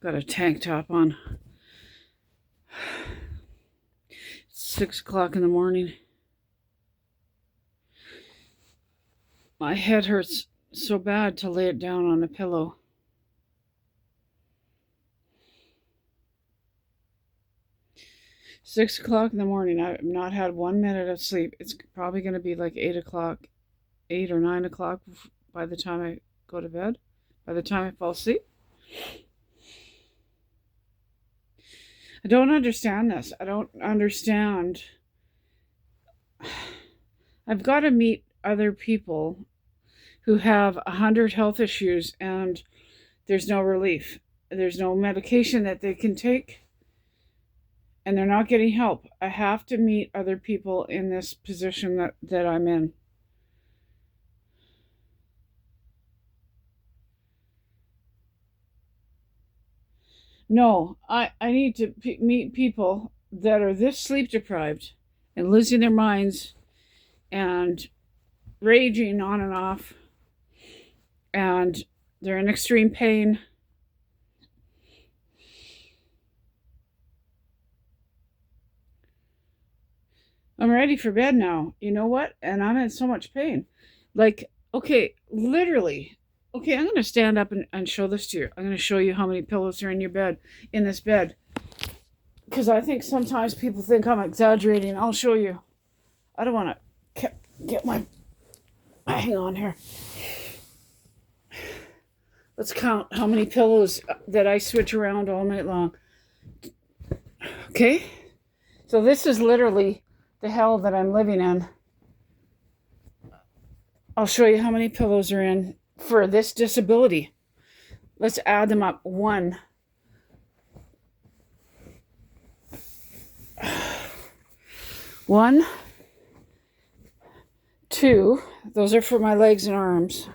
Got a tank top on. It's 6 o'clock in the morning. My head hurts so bad to lay it down on a pillow. Six o'clock in the morning. I've not had 1 minute of sleep. It's probably going to be like 8 o'clock, 8 or 9 o'clock by the time I go to bed, by the time I fall asleep. I don't understand this. I don't understand. I've got to meet other people who have 100 health issues and there's no relief. There's no medication that they can take and they're not getting help. I have to meet other people in this position that I'm in. No, I need to meet people that are this sleep deprived and losing their minds and raging on and off, and they're in extreme pain. I'm ready for bed now. You know what? And I'm in so much pain. Like, okay, literally. Okay, I'm going to stand up and show this to you. I'm going to show you how many pillows are in your bed, in this bed. Because I think sometimes people think I'm exaggerating. I'll show you. I don't want to get my... Hang on here. Let's count how many pillows that I switch around all night long. Okay? So this is literally the hell that I'm living in. I'll show you how many pillows are in for this disability. Let's add them up. 1, 2, those are for my legs and arms.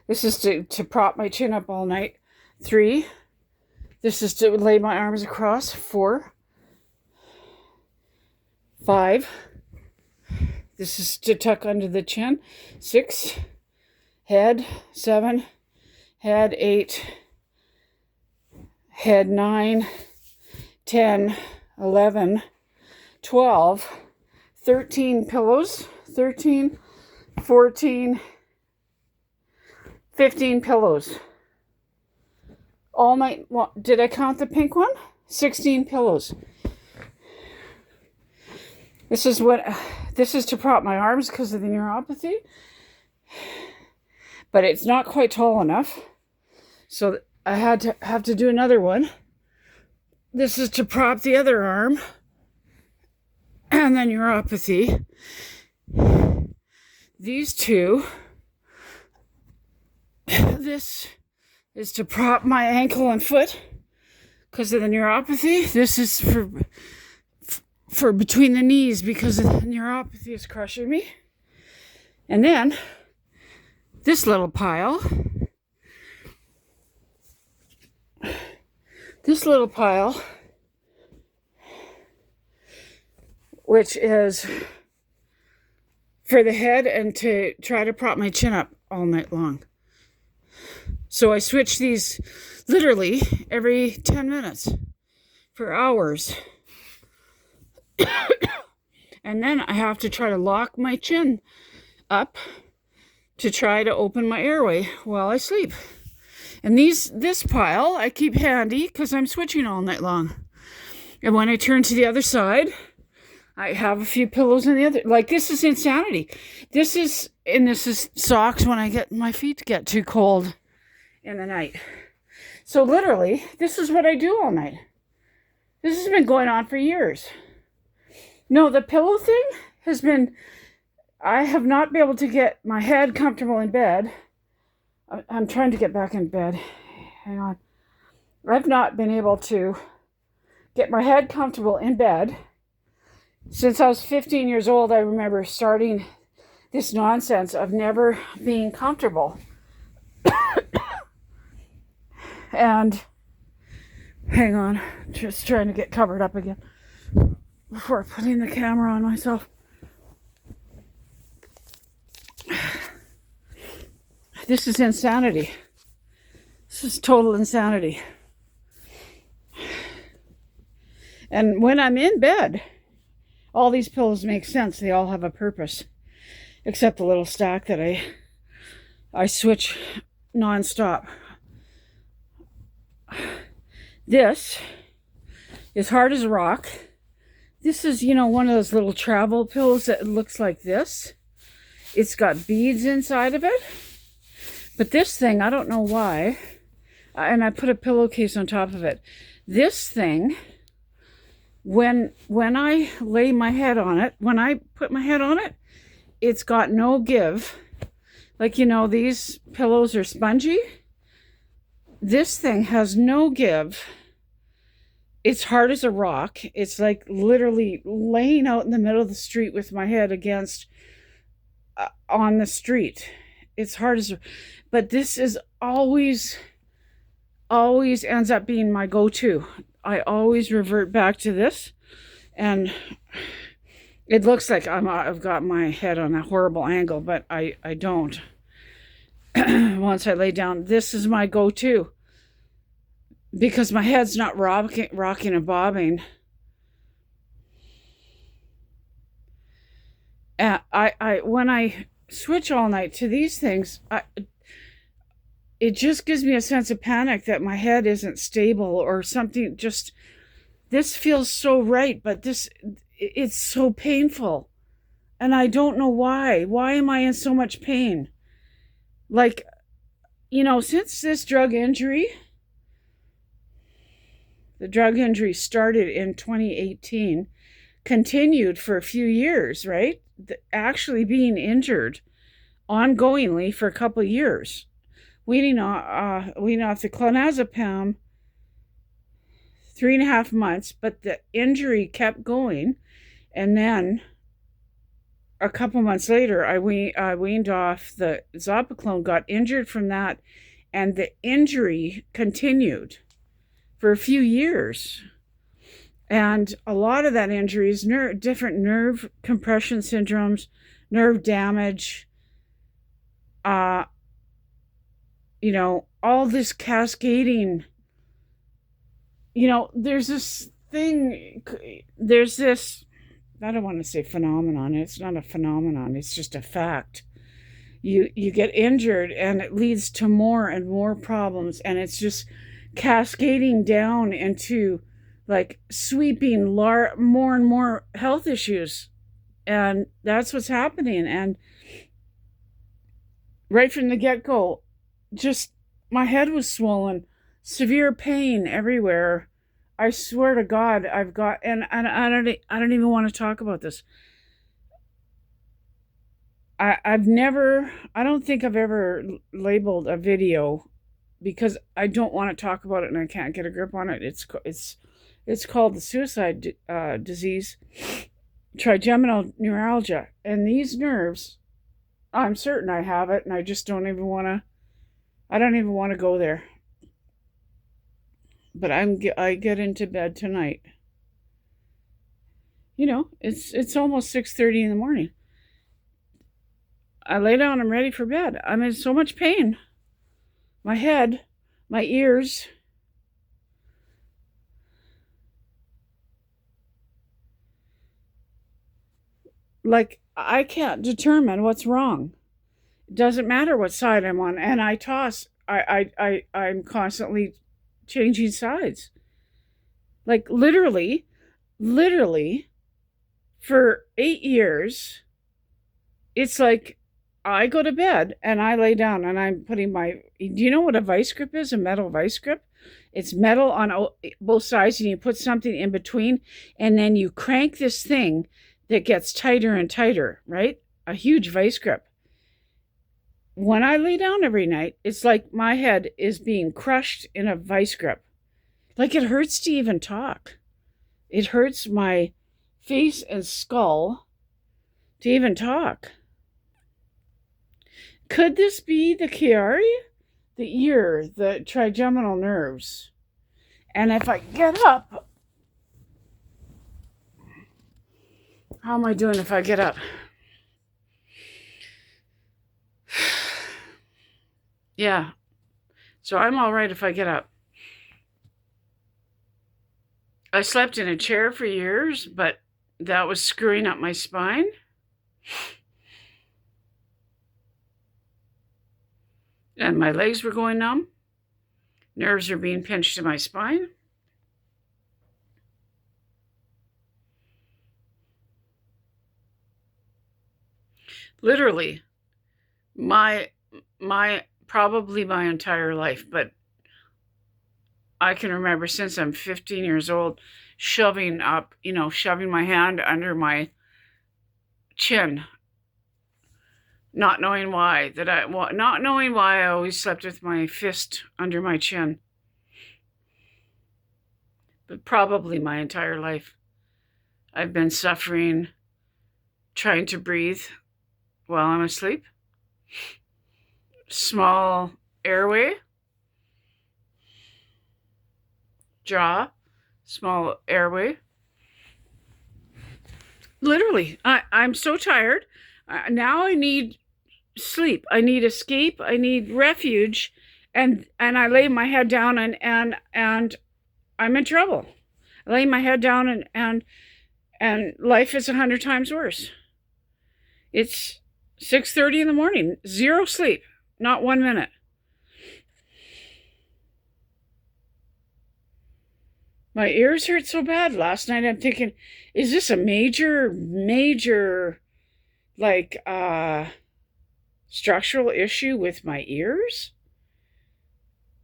This is to prop my chin up all night. 3, this is to lay my arms across. 4, 5, this is to tuck under the chin. 6, head. 7, head. 8, head. 9, 10, 11, 12, 13 pillows. 13, 14, 15 pillows. All night long. Did I count the pink one? 16 pillows. This is to prop my arms because of the neuropathy. But it's not quite tall enough. So I have to do another one. This is to prop the other arm and the neuropathy. These two. This is to prop my ankle and foot because of the neuropathy. This is for between the knees because the neuropathy is crushing me. And then this little pile. Which is for the head and to try to prop my chin up all night long. So I switch these literally every 10 minutes for hours. And then I have to try to lock my chin up to try to open my airway while I sleep. And this pile I keep handy because I'm switching all night long. And when I turn to the other side, I have a few pillows in the other. Like, this is insanity. This is socks when I get my feet get too cold in the night. So literally, this is what I do all night. This has been going on for years. No, the pillow thing has been... I have not been able to get my head comfortable in bed. I'm trying to get back in bed. Hang on. I've not been able to get my head comfortable in bed. Since I was 15 years old, I remember starting this nonsense of never being comfortable. And hang on, just trying to get covered up again before putting the camera on myself. This is insanity. This is total insanity. And when I'm in bed, all these pillows make sense. They all have a purpose, except the little stack that I switch nonstop. This is hard as a rock. This is, one of those little travel pillows that looks like this. It's got beads inside of it. But this thing, I don't know why. And I put a pillowcase on top of it. This thing, when I lay my head on it, when I put my head on it, it's got no give. Like, these pillows are spongy. This thing has no give. It's hard as a rock. It's like literally laying out in the middle of the street with my head against on the street. It's hard as, but this is always ends up being my go-to. I always revert back to this, and it looks like I've got my head on a horrible angle, but I don't. Once I lay down, this is my go-to. Because my head's not rocking and bobbing. And when I switch all night to these things, it just gives me a sense of panic that my head isn't stable or something. Just, this feels so right, but it's so painful. And I don't know why. Why am I in so much pain? Like, since this drug injury, the drug injury started in 2018, continued for a few years, right? Actually being injured ongoingly for a couple of years. Weaning off the clonazepam 3.5 months, but the injury kept going. And then a couple months later, I weaned off the Zopiclone, got injured from that, and the injury continued for a few years. And a lot of that injury is different nerve compression syndromes, nerve damage, all this cascading. There's this, I don't want to say phenomenon. It's not a phenomenon. It's just a fact. You get injured and it leads to more and more problems, and it's just cascading down into like sweeping more and more health issues. And that's what's happening. And right from the get-go, just my head was swollen, severe pain everywhere. I swear to God, I've got, and I don't even want to talk about this. I don't think I've ever labeled a video, because I don't want to talk about it and I can't get a grip on it. It's called the suicide disease, trigeminal neuralgia. And these nerves, I'm certain I have it, and I just don't even want to go there. But I get into bed tonight. It's almost 6:30 in the morning. I lay down, I'm ready for bed. I'm in so much pain. My head, my ears. Like, I can't determine what's wrong. It doesn't matter what side I'm on. And I toss. I'm constantly changing sides. Like, literally, for 8 years, it's like, I go to bed and I lay down and I'm putting do you know what a vice grip is? A metal vice grip? It's metal on both sides, and you put something in between, and then you crank this thing that gets tighter and tighter, right? A huge vice grip. When I lay down every night, it's like my head is being crushed in a vice grip. Like, it hurts to even talk. It hurts my face and skull to even talk. Could this be the Chiari? The ear, the trigeminal nerves. And if I get up, how am I doing if I get up? Yeah. So I'm all right if I get up. I slept in a chair for years, but that was screwing up my spine. And my legs were going numb. Nerves are being pinched in my spine. Literally, probably my entire life, but I can remember since I'm 15 years old, shoving my hand under my chin, not knowing why I always slept with my fist under my chin. But probably my entire life, I've been suffering, trying to breathe while I'm asleep. Small airway, jaw, small airway. Literally, I'm so tired. Now I need sleep. I need escape. I need refuge. And I lay my head down and I'm in trouble. I lay my head down and life is 100 times worse. It's 6:30 in the morning, zero sleep, not 1 minute. My ears hurt so bad last night. I'm thinking, is this a major, like, structural issue with my ears?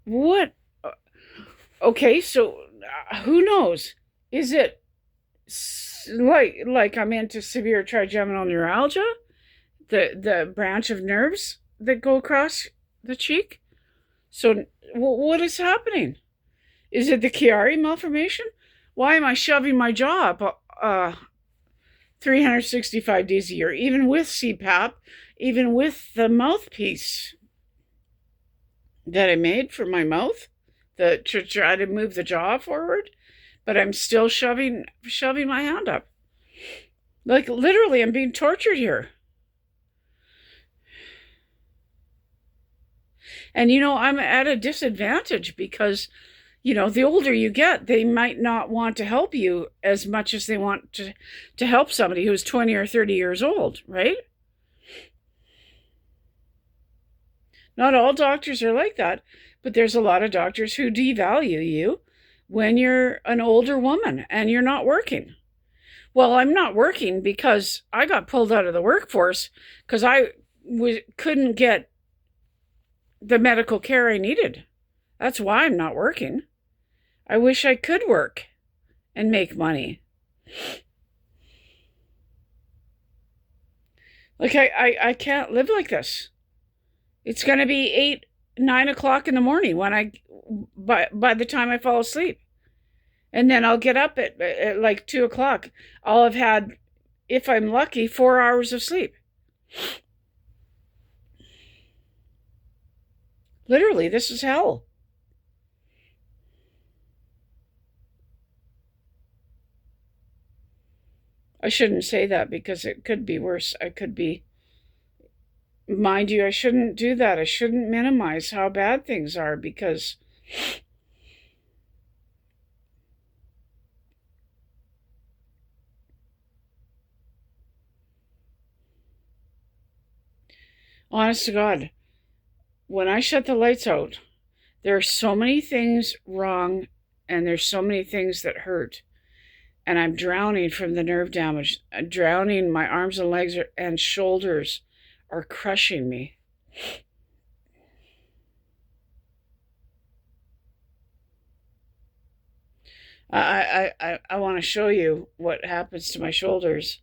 What? Okay, so who knows? Is it like I'm into severe trigeminal neuralgia, the branch of nerves that go across the cheek? So what is happening? Is it the Chiari Malformation? Why am I shoving my jaw up 365 days a year, even with CPAP, even with the mouthpiece that I made for my mouth to try to move the jaw forward, but I'm still shoving my hand up. Like literally, I'm being tortured here. And I'm at a disadvantage because the older you get, they might not want to help you as much as they want to help somebody who's 20 or 30 years old, right? Not all doctors are like that, but there's a lot of doctors who devalue you when you're an older woman and you're not working. Well, I'm not working because I got pulled out of the workforce because I couldn't get the medical care I needed. That's why I'm not working. I wish I could work and make money. Like, I can't live like this. It's going to be 8, 9 o'clock in the morning by the time I fall asleep. And then I'll get up at like 2 o'clock. I'll have had, if I'm lucky, 4 hours of sleep. Literally, this is hell. I shouldn't say that because it could be worse. Mind you, I shouldn't do that. I shouldn't minimize how bad things are because honest to God, when I shut the lights out, there are so many things wrong and there's so many things that hurt. And I'm drowning from the nerve damage. I'm drowning. My arms and legs and shoulders are crushing me. I want to show you what happens to my shoulders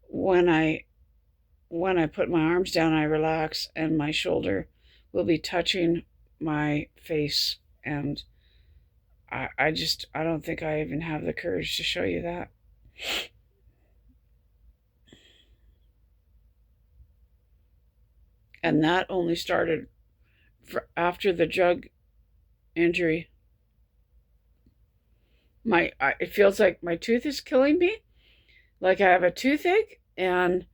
when I put my arms down. I relax, and my shoulder will be touching my face, and I don't think I even have the courage to show you that. And that only started after the drug injury. It feels like my tooth is killing me, like I have a toothache, and